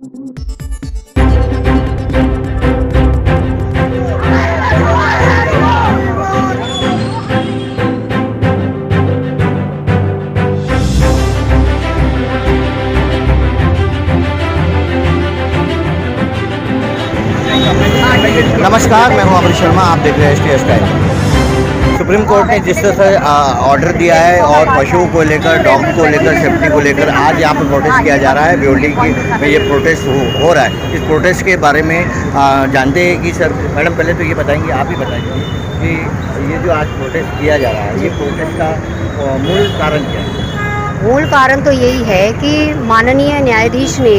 नमस्कार, मैं हूं अमृत शर्मा। आप देख रहे हैं STS टाइम। सुप्रीम कोर्ट ने जिस तरह से ऑर्डर दिया है और पशुओं को लेकर, डॉग को लेकर, सेफ्टी को लेकर आज यहाँ पर प्रोटेस्ट किया जा रहा है। ब्योली में ये प्रोटेस्ट हो रहा है। इस प्रोटेस्ट के बारे में जानते हैं कि सर, मैडम पहले तो ये बताएंगे, आप ही बताएंगे कि ये जो आज प्रोटेस्ट किया जा रहा है, ये प्रोटेस्ट का मूल कारण क्या है? मूल कारण तो यही है कि माननीय न्यायाधीश ने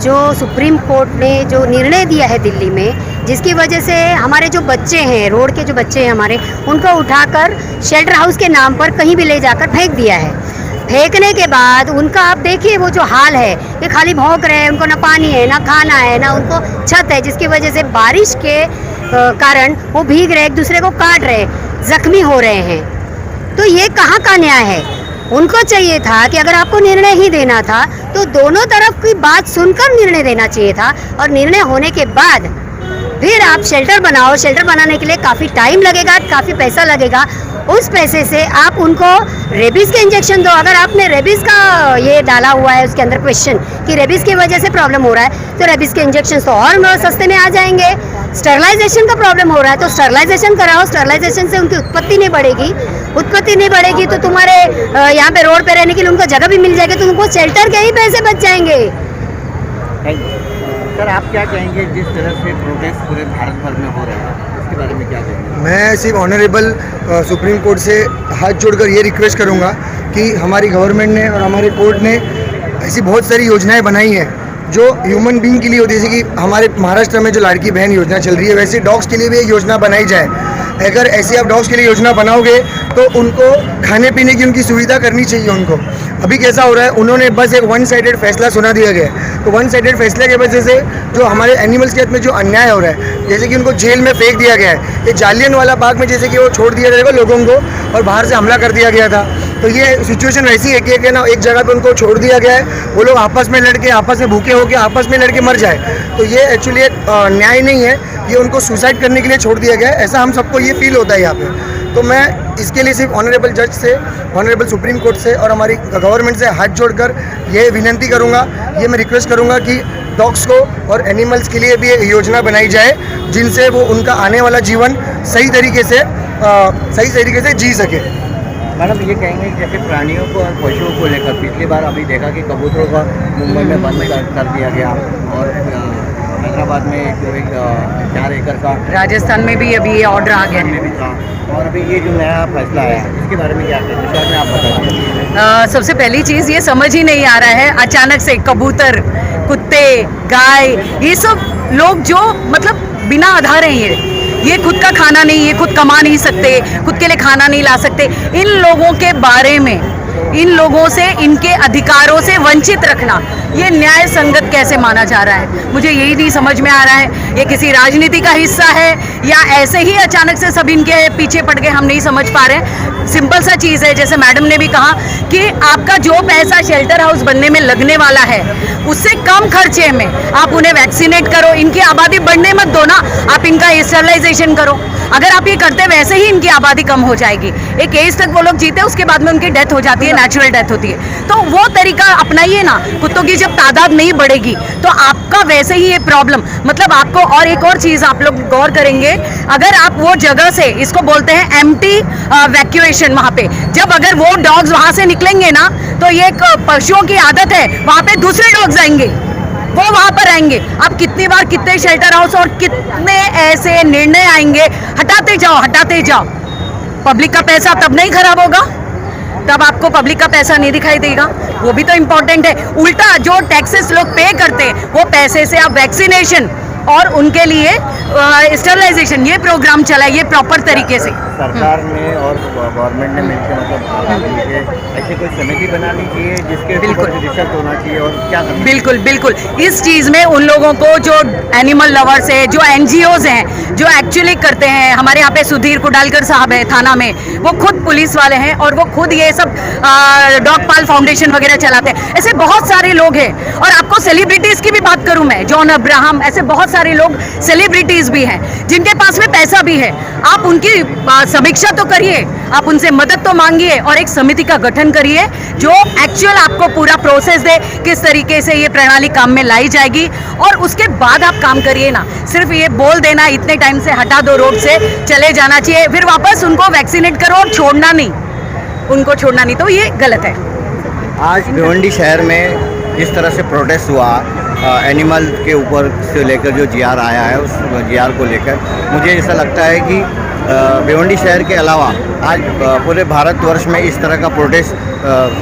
जो सुप्रीम कोर्ट ने जो निर्णय दिया है दिल्ली में, जिसकी वजह से हमारे जो बच्चे हैं, रोड के जो बच्चे हैं हमारे, उनको उठाकर शेल्टर हाउस के नाम पर कहीं भी ले जाकर फेंक दिया है। फेंकने के बाद उनका आप देखिए वो जो हाल है कि खाली भौंक रहे हैं, उनको ना पानी है, ना खाना है, ना उनको छत है, जिसकी वजह से बारिश के कारण वो भीग रहे, एक दूसरे को काट रहे, जख्मी हो रहे हैं। तो ये कहाँ का न्याय है? उनको चाहिए था कि अगर आपको निर्णय ही देना था तो दोनों तरफ की बात सुनकर निर्णय देना चाहिए था, और निर्णय होने के बाद फिर आप शेल्टर बनाओ। शेल्टर बनाने के लिए काफ़ी टाइम लगेगा, काफ़ी पैसा लगेगा। उस पैसे से आप उनको रेबीज़ के इंजेक्शन दो। अगर आपने रेबीज़ का ये डाला हुआ है उसके अंदर क्वेश्चन कि रेबीज़ की वजह से प्रॉब्लम हो रहा है, तो रेबीज़ के इंजेक्शन तो और सस्ते में आ जाएंगे। स्टरलाइजेशन का प्रॉब्लम हो रहा है तो स्टरलाइजेशन कराओ। स्टरलाइजेशन से उनकी उत्पत्ति नहीं बढ़ेगी। उत्पत्ति नहीं बढ़ेगी तो तुम्हारे यहाँ पे रोड पे रहने के लिए उनको जगह भी मिल जाएगी, तो उनको शेल्टर के ही पैसे बच जाएंगे। सर, आप क्या कहेंगे जिस तरह से प्रोटेस्ट पूरे भारत भर में हो रहे हैं, इसके बारे में क्या कहेंगे? मैं सिर्फ ऑनरेबल सुप्रीम कोर्ट से हाथ जोड़कर ये रिक्वेस्ट करूँगा कि हमारी गवर्नमेंट ने और हमारे कोर्ट ने ऐसी बहुत सारी योजनाएं बनाई हैं जो ह्यूमन बीइंग के लिए होती है। जैसे कि हमारे महाराष्ट्र में जो लाड़की बहन योजना चल रही है, वैसे डॉग्स के लिए भी एक योजना बनाई जाए। अगर ऐसी आप डॉग्स के लिए योजना बनाओगे तो उनको खाने पीने की उनकी सुविधा करनी चाहिए उनको। अभी कैसा हो रहा है, उन्होंने बस एक वन साइडेड फैसला सुना दिया गया है। तो वन साइडेड फैसले की वजह से जो हमारे एनिमल्स के साथ में जो अन्याय हो रहा है, जैसे कि उनको जेल में फेंक दिया गया है। ये जालियनवाला बाग में जैसे कि वो छोड़ दिया जाएगा लोगों को और बाहर से हमला कर दिया गया था, तो ये सिचुएशन वैसी है कि ना एक जगह पे उनको छोड़ दिया गया है, वो लोग आपस में लड़के, आपस में भूखे होकर आपस में लड़के मर जाए। तो ये एक्चुअली न्याय नहीं है, ये उनको सुसाइड करने के लिए छोड़ दिया गया है। ऐसा हम सबको ये फील होता है यहाँ पे। तो मैं इसके लिए सिर्फ ऑनरेबल जज से, ऑनरेबल सुप्रीम कोर्ट से और हमारी गवर्नमेंट से हाथ जोड़कर ये विनती करूँगा, ये मैं रिक्वेस्ट करूँगा कि डॉग्स को और एनिमल्स के लिए भी एक योजना बनाई जाए जिनसे वो उनका आने वाला जीवन सही तरीके से जी सके। मैडम, ये कहेंगे जैसे प्राणियों को और पशुओं को लेकर पिछली बार अभी देखा कि कबूतरों का मुंबई में बंद कर दिया गया, और हैदराबाद में एक 4 एकड़ का, राजस्थान में भी अभी ये ऑर्डर आ गया में भी था, और अभी ये जो नया फैसला आया इसके बारे में क्या कहेंगे? विस्तार में आप बताइए। सबसे पहली चीज़ ये समझ ही नहीं आ रहा है, अचानक से कबूतर, कुत्ते, गाय, ये सब लोग जो मतलब बिना आधार हैं, ये खुद का खाना नहीं, ये खुद कमा नहीं सकते, खुद के लिए खाना नहीं ला सकते, इन लोगों के बारे में, इन लोगों से, इनके अधिकारों से वंचित रखना, ये न्याय संगत कैसे माना जा रहा है? मुझे यही नहीं समझ में आ रहा है। ये किसी राजनीति का हिस्सा है या ऐसे ही अचानक से सब इनके पीछे पड़ गए, हम नहीं समझ पा रहे। सिंपल सा चीज़ है, जैसे मैडम ने भी कहा कि आपका जो पैसा शेल्टर हाउस बनने में लगने वाला है, उससे कम खर्चे में आप उन्हें वैक्सीनेट करो, इनकी आबादी बढ़ने मत दो ना, आप इनका स्टरलाइजेशन करो। अगर आप ये करते वैसे ही इनकी आबादी कम हो जाएगी। एक एज तक वो लोग जीते, उसके बाद में उनकी डेथ हो जाती है, नेचुरल डेथ होती है। तो वो तरीका अपनाइए ना। कुत्तों की जब तादाद नहीं बढ़ेगी तो आपका वैसे ही ये प्रॉब्लम, मतलब आपको, और एक और चीज़ आप लोग गौर करेंगे, अगर आप वो जगह से, इसको बोलते हैं एम्प्टी वैक्यूएशन, वहाँ पे जब अगर वो डॉग्स वहाँ से निकलेंगे ना, तो ये पशुओं की आदत है, वहाँ पे दूसरे डॉग्स आएंगे, वो वहाँ पर आएंगे। अब कितनी बार कितने शेल्टर हाउस और कितने ऐसे निर्णय आएंगे, हटाते जाओ। पब्लिक का पैसा तब नहीं खराब होगा, तब आपको पब्लिक का पैसा नहीं दिखाई देगा। वो भी तो इम्पोर्टेंट है। उल्टा जो टैक्सेस लोग पे करते हैं, वो पैसे से आप वैक्सीनेशन और उनके लिए स्टरलाइजेशन, ये प्रोग्राम चलाइए प्रॉपर तरीके से। सरकार ने और गवर्नमेंट ने मिलकर मतलब ऐसी कोई समिति बनानी चाहिए जिसके बिल्कुल। ऊपर रिसर्च होना चाहिए और क्या करना बिल्कुल बिल्कुल इस चीज़ में उन लोगों को जो एनिमल लवर्स है, जो एनजीओज हैं, जो एक्चुअली करते हैं, हमारे यहाँ पे सुधीर कुडालकर साहब है थाना में, वो खुद पुलिस वाले हैं और वो खुद ये सब डॉग पाल फाउंडेशन वगैरह चलाते हैं। ऐसे बहुत सारे लोग हैं और आपको सेलिब्रिटीज़ की भी बात करूँ मैं, जॉन अब्राहम, ऐसे बहुत सारे लोग सेलिब्रिटीज़ भी हैं जिनके पास में पैसा भी है। आप उनकी समीक्षा तो करिए, आप उनसे मदद तो मांगिए और एक समिति का गठन करिए जो एक्चुअल आपको पूरा प्रोसेस दे, किस तरीके से ये प्रणाली काम में लाई जाएगी और उसके बाद आप काम करिए ना। सिर्फ ये बोल देना इतने टाइम से हटा दो रोड से, चले जाना चाहिए, फिर वापस उनको वैक्सीनेट करो और छोड़ना नहीं, उनको छोड़ना नहीं, तो ये गलत है। आज भिवंडी शहर में इस तरह से प्रोटेस्ट हुआ एनिमल के ऊपर से लेकर जो जीआर आया है उस जीआर को लेकर, मुझे ऐसा लगता है कि भिवंडी शहर के अलावा आज पूरे भारतवर्ष में इस तरह का प्रोटेस्ट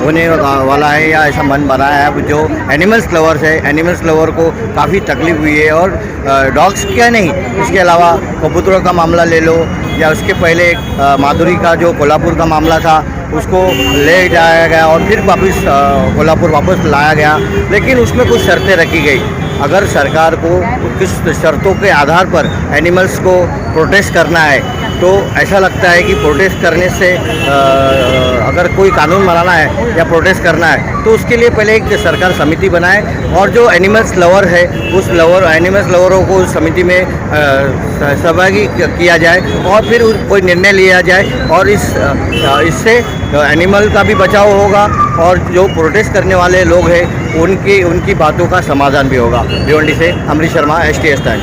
होने वाला है या ऐसा मन बना है। जो एनिमल्स लवर्स है, एनिमल्स लवर को काफ़ी तकलीफ हुई है और डॉग्स क्या नहीं, इसके अलावा कबूतरों का मामला ले लो या उसके पहले माधुरी का जो कोल्हापुर का मामला था उसको ले जाया गया और फिर वापस कोल्हापुर वापस लाया गया, लेकिन उसमें कुछ शर्तें रखी गई। अगर सरकार को किस शर्तों के आधार पर एनिमल्स को प्रोटेस्ट करना है तो ऐसा लगता है कि प्रोटेस्ट करने से अगर कोई कानून बनाना है या प्रोटेस्ट करना है तो उसके लिए पहले एक सरकार समिति बनाए और जो एनिमल्स लवर है उस एनिमल्स लवरों को उस समिति में सहभागी किया जाए और फिर कोई निर्णय लिया जाए और इससे एनिमल का भी बचाव होगा और जो प्रोटेस्ट करने वाले लोग हैं उनकी बातों का समाधान भी होगा। भिवंडी से अमरीश शर्मा, STS टाइम।